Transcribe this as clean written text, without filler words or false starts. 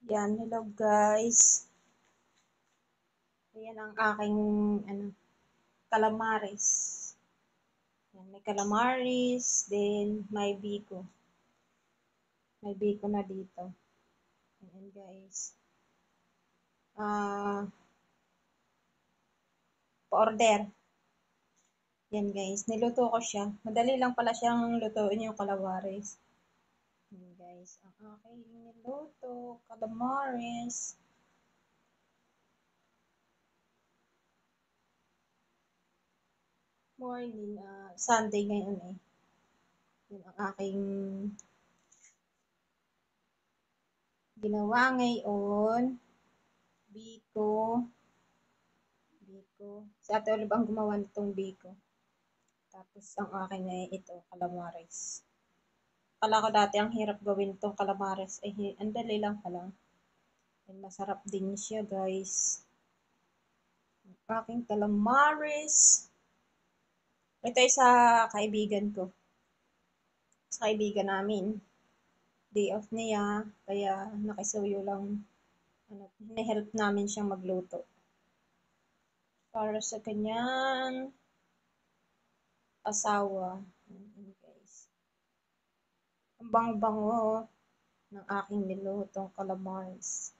Yan, hello guys. Ayan ang aking calamares. Yan, may calamares, then may biko. May biko na dito. Ayan guys. Pa-order. Yan guys, niluto ko siya. Madali lang pala siyang lutuin yung calamares. Yan guys, ang aking niluto, calamares. Morning, Sunday ngayon eh. Yan ang aking ginawa ngayon. Biko. Si Ate Olive ang gumawa nitong biko. Tapos ang akin ay ito, calamares. Kala ko dati ang hirap gawin itong calamares. Ay, ang dali lang pala. And masarap din siya guys. Ang aking calamares. Ito ay sa kaibigan ko. Sa kaibigan namin. Day off niya. Kaya nakisuyo lang. Hinihelp namin siyang magluto. Para sa kanyang asawa. Guys. Ang bango-bango ng aking nilutong calamares.